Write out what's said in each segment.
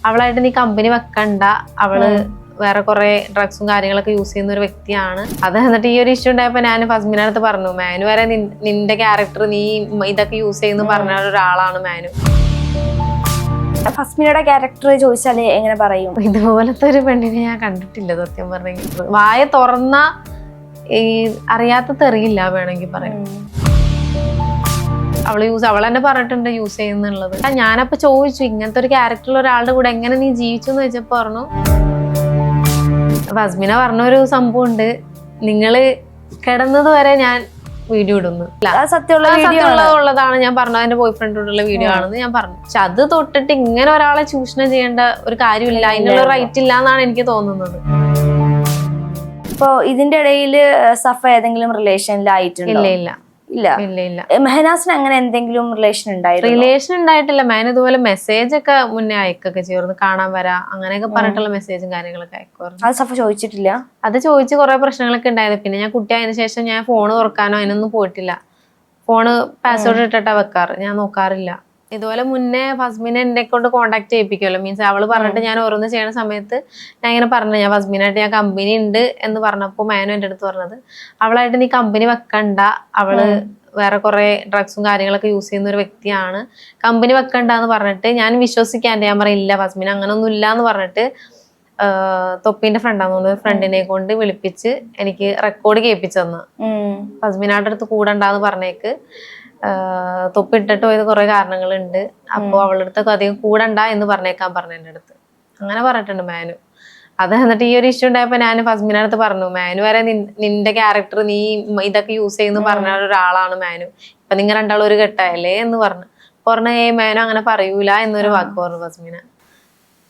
അവളായിട്ട് നീ കമ്പനി വെക്കണ്ട, അവള് വേറെ കുറെ ഡ്രഗ്സും കാര്യങ്ങളൊക്കെ യൂസ് ചെയ്യുന്ന ഒരു വ്യക്തിയാണ്. അത് എന്നിട്ട് ഈ ഒരു ഇഷ്യൂ ഉണ്ടായപ്പോ ഞാൻ ഫസ്മിന്റെ അടുത്ത് പറഞ്ഞു, മാനു വരെ നിന്റെ ക്യാരക്ടർ നീ ഇതൊക്കെ യൂസ് ചെയ്യുന്നു പറഞ്ഞ ഒരാളാണ് മാനു. ഫസ്മിനയുടെ ക്യാരക്ടർ ചോദിച്ചാല് എങ്ങനെ പറയും? ഇതുപോലത്തെ ഒരു പെണ്ണിനെ ഞാൻ കണ്ടിട്ടില്ല സത്യം പറഞ്ഞെങ്കിൽ. വായ തുറന്ന ഈ അറിയാത്ത തെറിയില്ല വേണമെങ്കിൽ പറയാം. അവൾ തന്നെ പറഞ്ഞിട്ടുണ്ട് യൂസ് ചെയ്യുന്നുള്ളത്. ഞാനപ്പോ ചോദിച്ചു, ഇങ്ങനത്തെ ഒരു ക്യാരക്ടറുള്ള ഒരാളുടെ കൂടെ എങ്ങനെ നീ ജീവിച്ചു എന്ന് ചോദിച്ചപ്പോ പറഞ്ഞു, ഫസ്മിന പറഞ്ഞൊരു സംഭവം ഉണ്ട്, നിങ്ങള് കിടന്നത് വരെ ഞാൻ വീഡിയോ ഇടുന്നു. സത്യമുള്ളതാണ് ഞാൻ പറഞ്ഞത്, എന്റെ ബോയ് ഫ്രണ്ടോടുള്ള വീഡിയോ ആണെന്ന് ഞാൻ പറഞ്ഞു. പക്ഷെ അത് തൊട്ടിട്ട് ഇങ്ങനെ ഒരാളെ ചൂഷണം ചെയ്യേണ്ട ഒരു കാര്യമില്ല, അതിനുള്ള റൈറ്റ് ഇല്ല എന്നാണ് എനിക്ക് തോന്നുന്നത്. ഇപ്പൊ ഇതിന്റെ ഇടയിൽ സഫ ഏതെങ്കിലും റിലേഷനിലായിട്ടുണ്ടോ? ഇല്ല ഇല്ല ഇല്ല. മെഹനാസിന് അങ്ങനെ എന്തെങ്കിലും റിലേഷൻ ഉണ്ടായിരുന്നു? റിലേഷൻ ഉണ്ടായിട്ടില്ല. മാൻ ഇതുപോലെ മെസ്സേജ് ഒക്കെ മുന്നേ അയക്കൊക്കെ ചേർന്ന് കാണാൻ വരാ അങ്ങനെയൊക്കെ പറഞ്ഞിട്ടുള്ള മെസ്സേജും കാര്യങ്ങളൊക്കെ അയക്കുമായിരുന്നു. അത് സഫ ചോദിച്ചിട്ടില്ല? അത് ചോദിച്ച് കുറെ പ്രശ്നങ്ങളൊക്കെ ഉണ്ടായത്. പിന്നെ ഞാൻ കുട്ടിയായതിനു ശേഷം ഞാൻ ഫോണ് തുറക്കാനോ അതിനൊന്നും പോയിട്ടില്ല. ഫോണ് പാസ്വേഡ് ഇട്ടിട്ടാ വെക്കാറ്, ഞാൻ നോക്കാറില്ല. ഇതുപോലെ മുന്നേ ഫസ്മിനെ എന്നെ കൊണ്ട് കോണ്ടാക്ട് ചെയ്യിപ്പിക്കുമല്ലോ, മീൻസ് അവള് പറഞ്ഞിട്ട് ഞാൻ ഓരോന്ന് ചെയ്യണ സമയത്ത് ഞാൻ ഇങ്ങനെ പറഞ്ഞു, ഞാൻ ഫസ്മിനായിട്ട് ഞാൻ കമ്പനി ഉണ്ട് എന്ന് പറഞ്ഞപ്പോൾ മാനു എൻ്റെ അടുത്ത് പറഞ്ഞത്, അവളായിട്ട് നീ കമ്പനി വെക്കണ്ട, അവള് വേറെ കുറെ ഡ്രഗ്സും കാര്യങ്ങളൊക്കെ യൂസ് ചെയ്യുന്ന ഒരു വ്യക്തിയാണ്, കമ്പനി വെക്കണ്ട എന്ന് പറഞ്ഞിട്ട് ഞാൻ വിശ്വസിക്കാണ്ട് ഞാൻ പറയില്ല ഫസ്മിന അങ്ങനൊന്നും ഇല്ല എന്ന് പറഞ്ഞിട്ട് തൊപ്പിന്റെ ഫ്രണ്ടാന്ന് തോന്നുന്നു, ഫ്രണ്ടിനെ കൊണ്ട് വിളിപ്പിച്ച് എനിക്ക് റെക്കോർഡ് കേൾപ്പിച്ചു തന്നു. ഫസ്മിനാരുടെ അടുത്ത് കൂടണ്ടെന്ന് പറഞ്ഞേക്ക്, തൊപ്പിട്ടിട്ട് പോയത് കുറെ കാരണങ്ങളുണ്ട്, അപ്പൊ അവളുടെ അടുത്തൊക്കെ അധികം കൂടണ്ട എന്ന് പറഞ്ഞേക്കാൻ പറഞ്ഞു എൻ്റെ അടുത്ത്. അങ്ങനെ പറഞ്ഞിട്ടുണ്ട് മാനു. അത് എന്നിട്ട് ഈ ഒരു ഇഷ്യൂ ഉണ്ടായപ്പോ ഞാൻ ഫസ്മിന്റെ അടുത്ത് പറഞ്ഞു, മാനു വരെ നിന്റെ ക്യാരക്ടർ നീ ഇതൊക്കെ യൂസ് ചെയ്യുന്നു പറഞ്ഞ ഒരാളാണ് മാനു, ഇപ്പൊ നിങ്ങൾ രണ്ടാളും ഒരു കെട്ടായല്ലേ എന്ന് പറഞ്ഞു. മാനു അങ്ങനെ പറയൂല എന്നൊരു വാക്ക് പറഞ്ഞു ഫസ്മിന.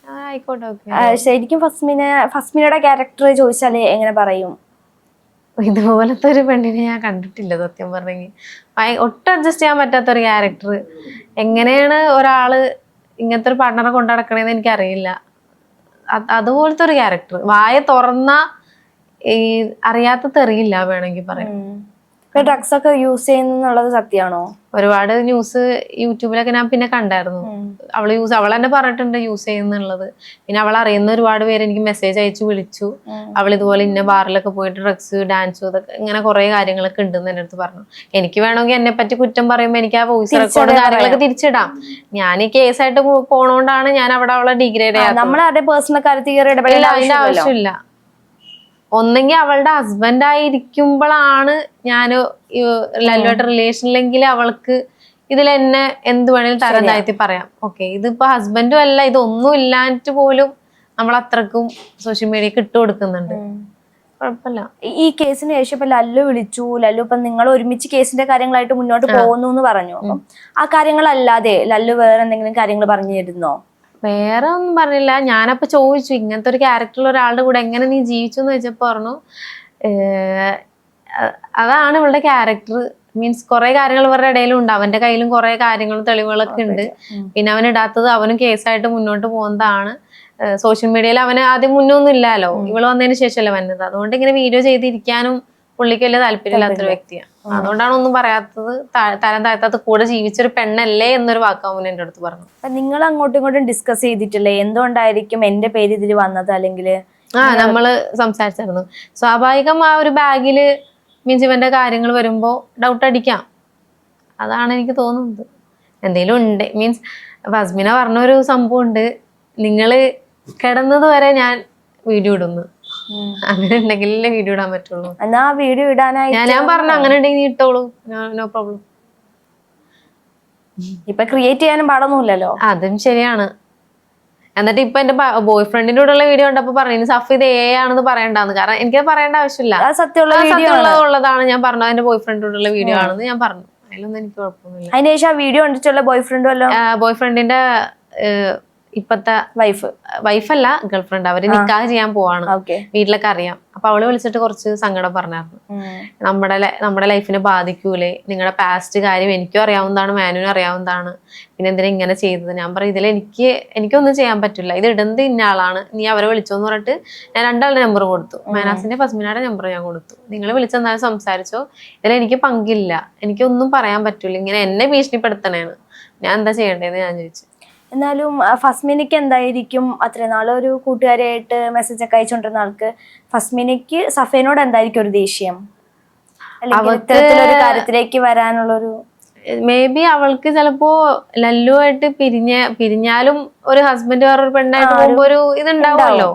ആയിക്കോട്ടെ, ഓക്കെ. ശരിക്കും ഫസ്മിനയുടെ ക്യാരക്ടർ ചോദിച്ചാല് എങ്ങനെ പറയും? ഇതുപോലത്തെ ഒരു പെണ്ണിനെ ഞാൻ കണ്ടിട്ടില്ല സത്യം പറഞ്ഞെങ്കിൽ. ഒട്ടും അഡ്ജസ്റ്റ് ചെയ്യാൻ പറ്റാത്ത ഒരു ക്യാരക്ടർ. എങ്ങനെയാണ് ഒരാള് ഇങ്ങനത്തെ ഒരു പാർട്ട്ണറെ കൊണ്ടു നടക്കണേന്ന് എനിക്കറിയില്ല. അതുപോലത്തെ ഒരു ക്യാരക്ടർ. വായ തുറന്ന ഈ അറിയാത്ത തെറിയില്ല വേണമെങ്കിൽ പറയാം. ഡ്രഗ്സ് ഒക്കെ യൂസ് ചെയ്യുന്നുള്ളത് സത്യമാണോ? ഒരുപാട് ന്യൂസ് യൂട്യൂബിലൊക്കെ ഞാൻ പിന്നെ കണ്ടായിരുന്നു. അവൾ തന്നെ പറഞ്ഞിട്ടുണ്ട് യൂസ് ചെയ്യുന്നുള്ളത്. പിന്നെ അവൾ അറിയുന്ന ഒരുപാട് പേര് എനിക്ക് മെസ്സേജ് അയച്ചു വിളിച്ചു, അവൾ ഇതുപോലെ ഇന്ന ബാറിലൊക്കെ പോയിട്ട് ഡ്രഗ്സ് ഡാൻസും ഇതൊക്കെ ഇങ്ങനെ കുറെ കാര്യങ്ങളൊക്കെ ഉണ്ടെന്ന് എൻ്റെ അടുത്ത് പറഞ്ഞു. എനിക്ക് വേണമെങ്കിൽ എന്നെ പറ്റി കുറ്റം പറയുമ്പോൾ എനിക്ക് ആ വോയിസ് റെക്കോർഡ് കാര്യങ്ങളൊക്കെ തിരിച്ചിടാം. ഞാൻ ഈ കേസായിട്ട് പോണോണ്ടാണ് ഞാൻ അവളെ ഡിഗ്രേഡ് ചെയ്യാം. നമ്മളെ പേഴ്സണൽ കാര്യത്തിൽ അതിന്റെ ആവശ്യമില്ല. ഒന്നെങ്കിൽ അവളുടെ ഹസ്ബൻഡ് ആയിരിക്കുമ്പോഴാണ് ഞാൻ ലല്ലുവായിട്ട് റിലേഷനിലെങ്കിൽ അവൾക്ക് ഇതിൽ എന്നെ എന്ത് വേണേലും തരം താഴ്ത്തി പറയാം. ഓക്കെ, ഇതിപ്പോ ഹസ്ബൻഡും അല്ല, ഇതൊന്നും ഇല്ലാഞ്ഞിട്ട് പോലും നമ്മൾ അത്രക്കും സോഷ്യൽ മീഡിയക്ക് ഇട്ട് കൊടുക്കുന്നുണ്ട്. കുഴപ്പമില്ല. ഈ കേസിന് ശേഷം ഇപ്പൊ ലല്ലു വിളിച്ചു, ലല്ലു ഇപ്പൊ നിങ്ങൾ ഒരുമിച്ച് കേസിന്റെ കാര്യങ്ങളായിട്ട് മുന്നോട്ട് പോകുന്നു എന്ന് പറഞ്ഞു. അപ്പം ആ കാര്യങ്ങളല്ലാതെ ലല്ലു വേറെ എന്തെങ്കിലും കാര്യങ്ങൾ പറഞ്ഞു തരുന്നോ? വേറെ ഒന്നും പറഞ്ഞില്ല. ഞാനപ്പോ ചോദിച്ചു, ഇങ്ങനത്തെ ഒരു ക്യാരക്ടറുള്ള ഒരാളുടെ കൂടെ എങ്ങനെ നീ ജീവിച്ചു എന്ന് ചോദിച്ചപ്പോ പറഞ്ഞു, അതാണ് ഇവളുടെ ക്യാരക്ടർ. മീൻസ് കുറെ കാര്യങ്ങൾ ഇവരുടെ ഇടയിലും ഉണ്ട്, അവന്റെ കയ്യിലും കുറെ കാര്യങ്ങളും തെളിവുകളൊക്കെ ഉണ്ട്. പിന്നെ അവൻ ഇടാത്തത് അവനും കേസായിട്ട് മുന്നോട്ട് പോകുന്നതാണ്. സോഷ്യൽ മീഡിയയിൽ അവന് ആദ്യം മുന്നൊന്നും ഇല്ലല്ലോ, ഇവള് വന്നതിന് ശേഷമല്ലേ വന്നത്. അതുകൊണ്ട് ഇങ്ങനെ വീഡിയോ ചെയ്തിരിക്കാനും പുള്ളിക്ക് വലിയ താല്പര്യമില്ലാത്തൊരു വ്യക്തിയാണ്. അതുകൊണ്ടാണ് ഒന്നും പറയാത്തത്, തരം താഴ്ത്താത്ത കൂടെ ജീവിച്ചൊരു പെണ്ണല്ലേ എന്നൊരു വാക്കാവും എൻ്റെ അടുത്ത് പറഞ്ഞു. നിങ്ങൾ അങ്ങോട്ടും ഇങ്ങോട്ടും ഡിസ്കസ് ചെയ്തിട്ടില്ലേ എന്തുകൊണ്ടായിരിക്കും എന്റെ പേര് ഇതിൽ വന്നത്? അല്ലെങ്കിൽ നമ്മള് സംസാരിച്ചായിരുന്നു. സ്വാഭാവികം ആ ഒരു ബാഗില് മീൻസ് ഇവന്റെ കാര്യങ്ങൾ വരുമ്പോ ഡൗട്ട് അടിക്കാം, അതാണ് എനിക്ക് തോന്നുന്നത്. എന്തെങ്കിലും ഉണ്ട് മീൻസ് ഫസ്മിന പറഞ്ഞൊരു സംഭവം ഉണ്ട്, നിങ്ങള് കിടന്നത് വരെ ഞാൻ വീഡിയോ ഇടുന്നു, അങ്ങനെ ഉണ്ടെങ്കിലല്ലേ വീഡിയോ ഇടാൻ പറ്റുള്ളൂ. എന്നാ വീഡിയോ ഇടാനായി ഞാൻ പറഞ്ഞു, അങ്ങനെ ഉണ്ടെങ്കിൽ നീ ഇട്ടോളൂ, നോ പ്രോബ്ലം. ഇപ്പൊ ക്രിയേറ്റ് ചെയ്യാനും പാടൊന്നുമില്ലല്ലോ. അതും ശരിയാണ്. എന്നിട്ട് ഇപ്പൊ എന്റെ ബോയ് ഫ്രണ്ടിന്റെ കൂടെയുള്ള വീഡിയോ കണ്ടപ്പോ പറഞ്ഞു സഫ് ഇത് ആണെന്ന് പറയണ്ടെന്ന്. കാരണം എനിക്കത് പറയേണ്ട ആവശ്യമില്ല, സത്യമുള്ളതാണ് ഞാൻ പറഞ്ഞു, എന്റെ ബോയ് ഫ്രണ്ടിനോടുള്ള വീഡിയോ ആണെന്ന് ഞാൻ പറഞ്ഞു. അതിലൊന്നും എനിക്ക് കുഴപ്പമൊന്നുമില്ല. അതിനുശേഷം ആ വീഡിയോ കണ്ടിട്ടുള്ള ബോയ് ഫ്രണ്ടിന്റെ ഇപ്പത്തെ വൈഫല്ല ഗേൾഫ്രണ്ട്, അവര് നിക്കാഹ് ചെയ്യാൻ പോവാണ്, വീട്ടിലൊക്കെ അറിയാം. അപ്പൊ അവള് വിളിച്ചിട്ട് കുറച്ച് സങ്കടം പറഞ്ഞായിരുന്നു. നമ്മുടെ ലൈഫിനെ ബാധിക്കൂലേ, നിങ്ങളുടെ പാസ്റ്റ് കാര്യം എനിക്കും അറിയാവുന്നതാണ്, മാനുവിനും അറിയാവുന്നതാണ്, പിന്നെ എന്തിനാ ഇങ്ങനെ ചെയ്തത്. ഞാൻ പറയും, ഇതിൽ എനിക്കൊന്നും ചെയ്യാൻ പറ്റില്ല, ഇത് ഇടുന്നത് ഇന്ന ആളാണ്, നീ അവരെ വിളിച്ചോന്ന് പറഞ്ഞിട്ട് ഞാൻ രണ്ടാളുടെ നമ്പർ കൊടുത്തു. മാനാസിന്റെ ഫസ്മിനയുടെ നമ്പർ ഞാൻ കൊടുത്തു. നിങ്ങൾ വിളിച്ചെന്നാലും സംസാരിച്ചോ, ഇതിൽ എനിക്ക് പങ്കില്ല, എനിക്കൊന്നും പറയാൻ പറ്റൂല, ഇങ്ങനെ എന്നെ ഭീഷണിപ്പെടുത്തണേന്ന്, ഞാൻ എന്താ ചെയ്യണ്ടേന്ന് ഞാൻ ചോദിച്ചു. എന്നാലും ഫസ്മിനിക്ക് എന്തായിരിക്കും അത്രയും നാളൊരു കൂട്ടുകാരിയായിട്ട് മെസ്സേജ് ഒക്കെ അയച്ചുകൊണ്ടിരുന്ന ആൾക്ക് ഫസ്മിനിക്ക് സഫേനോട് എന്തായിരിക്കും ഒരു ദേഷ്യം, അല്ലെങ്കിൽ ഇത്തരത്തിലൊരു കാര്യത്തിലേക്ക് വരാനുള്ളൊരു? മേ ബി അവൾക്ക് ചിലപ്പോ ലല്ലുവായിട്ട് പിരിഞ്ഞാലും ഒരു ഹസ്ബൻഡ് വേറൊരു പെണ്ണായിട്ട് പോകുമ്പോ ഒരു ഇതുണ്ടാവുമല്ലോ.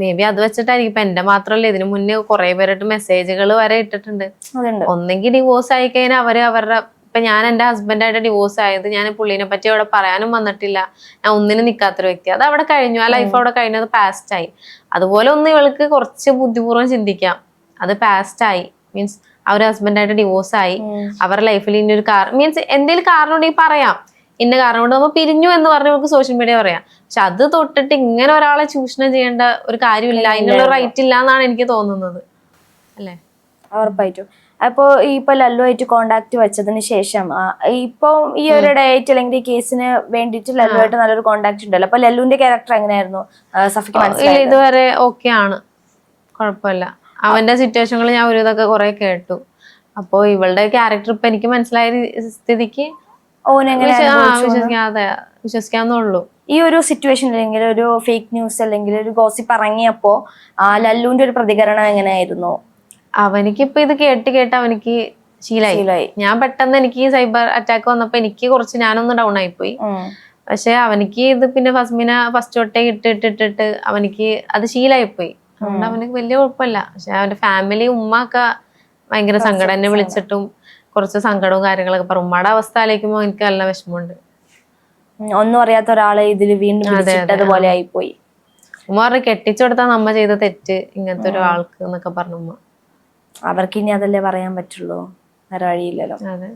മേ ബി അത് വെച്ചിട്ടായിരിക്കും. ഇപ്പൊ എന്റെ മാത്രമല്ല, ഇതിനു മുന്നേ കുറെ പേരായിട്ട് മെസ്സേജുകൾ വരെ ഇട്ടിട്ടുണ്ട്. ഒന്നെങ്കിൽ ഡിവോഴ്സ് ആയി കഴിഞ്ഞാൽ അവരുടെ ഇപ്പൊ ഞാൻ എന്റെ ഹസ്ബൻഡായിട്ട് ഡിവോഴ്സ് ആയത്, ഞാൻ പുള്ളിനെ പറ്റി അവിടെ പറയാനും വന്നിട്ടില്ല, ഞാൻ ഒന്നിനും നിൽക്കാത്തൊരു വ്യക്തി, അത് അവിടെ കഴിഞ്ഞു, ആ ലൈഫ് അവിടെ കഴിഞ്ഞത് പാസ്റ്റ് ആയി. അതുപോലെ ഒന്ന് ഇവൾക്ക് കുറച്ച് ബുദ്ധിപൂർവ്വം ചിന്തിക്കാം, അത് പാസ്റ്റ് ആയി മീൻസ് ആ ഒരു ഹസ്ബൻഡായിട്ട് ഡിവോഴ്സ് ആയി, അവരുടെ ലൈഫിൽ ഇനി ഒരു മീൻസ് എന്തെങ്കിലും കാരണം ഉണ്ടെങ്കിൽ പറയാം, ഇന്ന കാരണം കൊണ്ട് നമ്മൾ പിരിഞ്ഞു എന്ന് പറഞ്ഞ് നമുക്ക് സോഷ്യൽ മീഡിയ പറയാം. പക്ഷെ അത് തൊട്ടിട്ട് ഇങ്ങനെ ഒരാളെ ചൂഷണം ചെയ്യേണ്ട ഒരു കാര്യമില്ല, അതിനുള്ള റൈറ്റ് ഇല്ല എന്നാണ് എനിക്ക് തോന്നുന്നത്, അല്ലേ? ഉറപ്പായിട്ടും. അപ്പോ ഇപ്പൊ ലല്ലുവായിട്ട് കോണ്ടാക്ട് വെച്ചതിന് ശേഷം ഇപ്പൊ ഈ ഒരു ഡേറ്റ് അല്ലെങ്കിൽ ഈ കേസിന് വേണ്ടിട്ട് ലല്ലുവായിട്ട് നല്ലൊരു കോണ്ടാക്ട് ഉണ്ടല്ലോ. അപ്പൊ ലല്ലുവിന്റെ ക്യാരക്ടർ എങ്ങനെയായിരുന്നു സഫിക്ക് മനസ്സിലായത്? ഇതുവരെ ഓക്കെ ആണ്, കുഴപ്പമില്ല. അവന്റെ സിറ്റുവേഷനുകൾ ഞാൻ ഒരു ഇതൊക്കെ കുറെ കേട്ടു. അപ്പൊ ഇവളുടെ ക്യാരക്ടർ ഇപ്പൊ എനിക്ക് മനസ്സിലായ സ്ഥിതിക്ക് വിശ്വസിക്കാവുന്നുള്ളൂ. ഈ ഒരു സിറ്റുവേഷൻ അല്ലെങ്കിൽ ഒരു ഫേക്ക് ന്യൂസ് അല്ലെങ്കിൽ ഒരു ഗോസിപ്പ് ഇറങ്ങിയപ്പോ ലല്ലുവിന്റെ ഒരു പ്രതികരണം എങ്ങനെയായിരുന്നു? അവനിക്കിപ്പൊ ഇത് കേട്ട് അവനിക്ക് ശീലായി. ഞാൻ പെട്ടെന്ന് എനിക്ക് സൈബർ അറ്റാക്ക് വന്നപ്പോ എനിക്ക് കുറച്ച് ഞാനൊന്ന് ഡൗൺ ആയിപ്പോയി. പക്ഷെ അവനിക്ക് ഇത് പിന്നെ ഫസ്മിന ഫസ്റ്റ് തൊട്ടേ ഇട്ടിട്ട് അവനിക്ക് അത് ശീലായിപ്പോയി. അതുകൊണ്ട് അവനക്ക് വലിയ കുഴപ്പമില്ല. പക്ഷെ അവന്റെ ഫാമിലി ഉമ്മ ഒക്കെ ഭയങ്കര സങ്കടം, എന്നെ വിളിച്ചിട്ടും കുറച്ച് സങ്കടവും കാര്യങ്ങളൊക്കെ പറഞ്ഞു. ഉമ്മയുടെ അവസ്ഥ ആലോചിക്കുമ്പോ എനിക്ക് നല്ല വിഷമമുണ്ട്. ഒന്നും അറിയാത്ത ഒരാളെ ഇതിൽ വീണ്ടും അതുപോലെ ആയിപ്പോയി. ഉമ്മ പറഞ്ഞു കെട്ടിച്ചു കൊടുത്താൽ നമ്മ ചെയ്ത തെറ്റ് ഇങ്ങനത്തെ ഒരു ആൾക്ക് എന്നൊക്കെ പറഞ്ഞു ഉമ്മ. അവർക്ക് ഇനി അതല്ലേ പറയാൻ പറ്റുള്ളൂ, വേറെ വഴിയില്ലല്ലോ. അതെ.